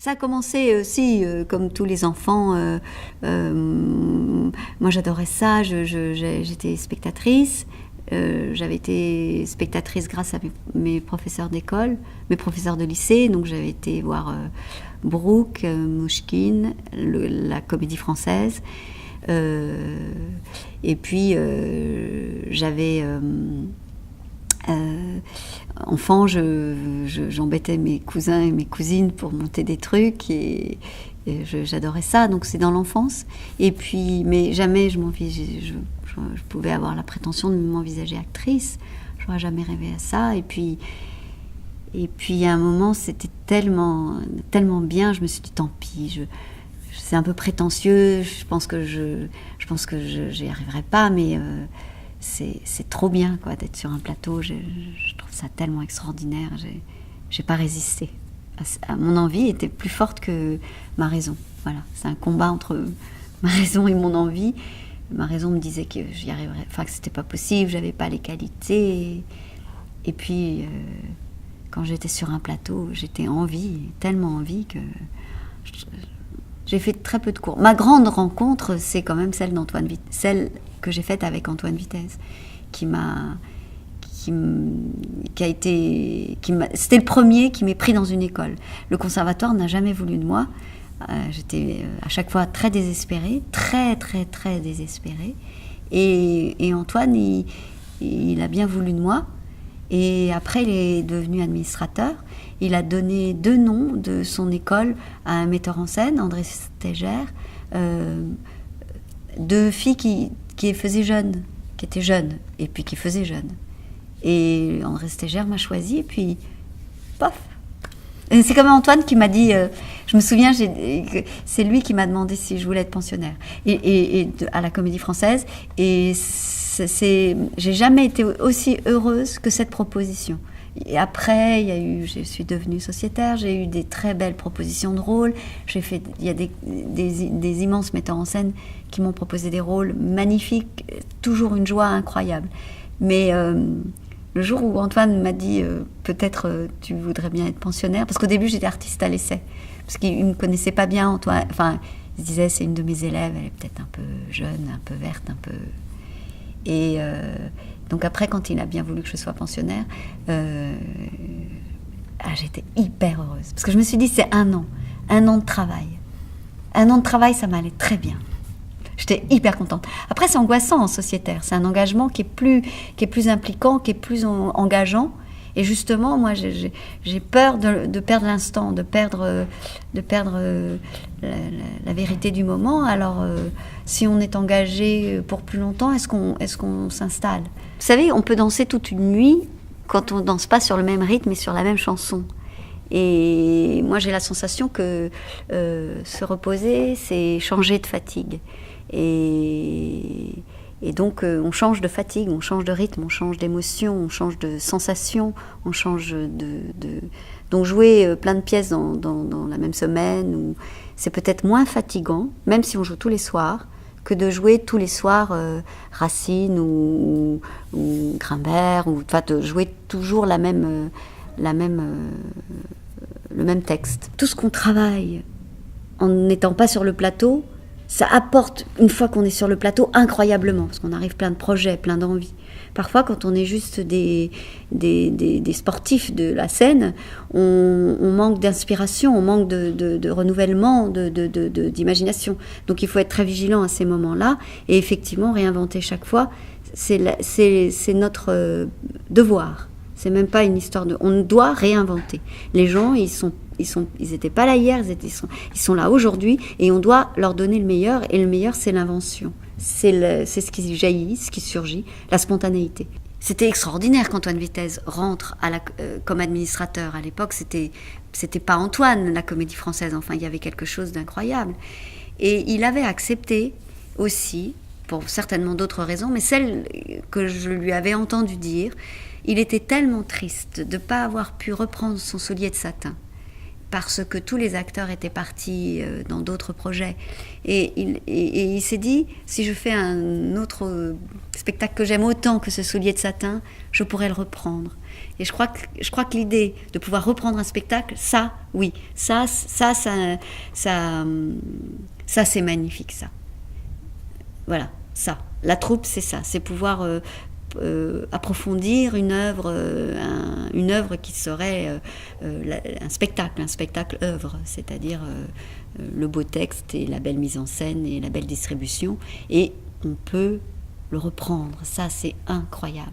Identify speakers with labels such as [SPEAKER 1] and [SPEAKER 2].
[SPEAKER 1] Ça a commencé aussi, comme tous les enfants. Moi, j'adorais ça. J'étais spectatrice. J'avais été spectatrice grâce à mes professeurs d'école, mes professeurs de lycée. Donc, j'avais été voir Brooke, Mouchkine, la Comédie Française. Et puis, j'avais... enfant, j'embêtais mes cousins et mes cousines pour monter des trucs et j'adorais ça, donc c'est dans l'enfance. Et puis, mais jamais je pouvais avoir la prétention de m'envisager actrice. Je n'aurais jamais rêvé à ça. Et puis à un moment, c'était tellement bien, je me suis dit tant pis. C'est un peu prétentieux. Je pense que j'y arriverai pas, mais c'est trop bien quoi, d'être sur un plateau. Je trouve ça tellement extraordinaire. J'ai pas résisté. Mon envie était plus forte que ma raison. Voilà, c'est un combat entre ma raison et mon envie. Ma raison me disait que j'y arriverais, enfin que c'était pas possible, j'avais pas les qualités. Et puis quand j'étais sur un plateau, j'étais tellement en vie que j'ai fait très peu de cours. Ma grande rencontre, c'est quand même celle que j'ai faite avec Antoine Vitez, c'était le premier qui m'ait pris dans une école. Le conservatoire n'a jamais voulu de moi. J'étais à chaque fois très désespérée, très très très désespérée. Et Antoine, il a bien voulu de moi. Et après, il est devenu administrateur. Il a donné 2 noms de son école à un metteur en scène, André Stégère, 2 filles qui étaient jeunes, et puis qui faisaient jeunes. Et André Stégère m'a choisi, et puis, pof. Et c'est comme Antoine qui m'a dit, je me souviens, c'est lui qui m'a demandé si je voulais être pensionnaire à la Comédie Française. Et j'ai jamais été aussi heureuse que cette proposition. Et après, je suis devenue sociétaire, j'ai eu des très belles propositions de rôles. Il y a des immenses metteurs en scène qui m'ont proposé des rôles magnifiques, toujours une joie incroyable. Mais le jour où Antoine m'a dit peut-être tu voudrais bien être pensionnaire, parce qu'au début j'étais artiste à l'essai, parce qu'il ne me connaissait pas bien, Antoine. Enfin, il se disait c'est une de mes élèves, elle est peut-être un peu jeune, un peu verte, un peu... Et donc après, quand il a bien voulu que je sois pensionnaire, j'étais hyper heureuse. Parce que je me suis dit, c'est un an de travail. Un an de travail, ça m'allait très bien. J'étais hyper contente. Après, c'est angoissant en sociétaire. C'est un engagement qui est plus impliquant, qui est plus engageant. Et justement, moi, j'ai peur de perdre l'instant, de perdre la vérité du moment. Alors, si on est engagé pour plus longtemps, est-ce qu'on s'installe ? Vous savez, on peut danser toute une nuit quand on ne danse pas sur le même rythme et sur la même chanson. Et moi, j'ai la sensation que se reposer, c'est changer de fatigue. Et donc, on change de fatigue, on change de rythme, on change d'émotion, on change de sensation, on change Donc, jouer plein de pièces dans la même semaine, c'est peut-être moins fatigant, même si on joue tous les soirs, que de jouer tous les soirs Racine ou Grimbert, enfin, de jouer toujours le même texte. Tout ce qu'on travaille en n'étant pas sur le plateau, ça apporte, une fois qu'on est sur le plateau, incroyablement, parce qu'on arrive plein de projets, plein d'envies. Parfois, quand on est juste des sportifs de la scène, on manque d'inspiration, on manque de renouvellement, d'imagination. Donc il faut être très vigilant à ces moments-là, et effectivement, réinventer chaque fois, c'est notre devoir. C'est même pas une histoire de... On doit réinventer. Les gens, ils étaient pas là hier, ils sont là aujourd'hui, et on doit leur donner le meilleur, et le meilleur, c'est l'invention. C'est ce qui jaillit, ce qui surgit, la spontanéité. C'était extraordinaire qu'Antoine Vitez rentre comme administrateur. À l'époque, c'était pas Antoine, la Comédie Française. Enfin, il y avait quelque chose d'incroyable. Et il avait accepté aussi, pour certainement d'autres raisons, mais celle que je lui avais entendu dire, il était tellement triste de ne pas avoir pu reprendre son soulier de satin parce que tous les acteurs étaient partis dans d'autres projets. Et il s'est dit, si je fais un autre spectacle que j'aime autant que ce soulier de satin, je pourrais le reprendre. Et je crois que l'idée de pouvoir reprendre un spectacle, ça, oui, ça c'est magnifique, ça. Voilà, ça. La troupe, c'est ça, c'est pouvoir approfondir une œuvre qui serait un spectacle œuvre, c'est-à-dire le beau texte et la belle mise en scène et la belle distribution, et on peut le reprendre, ça c'est incroyable.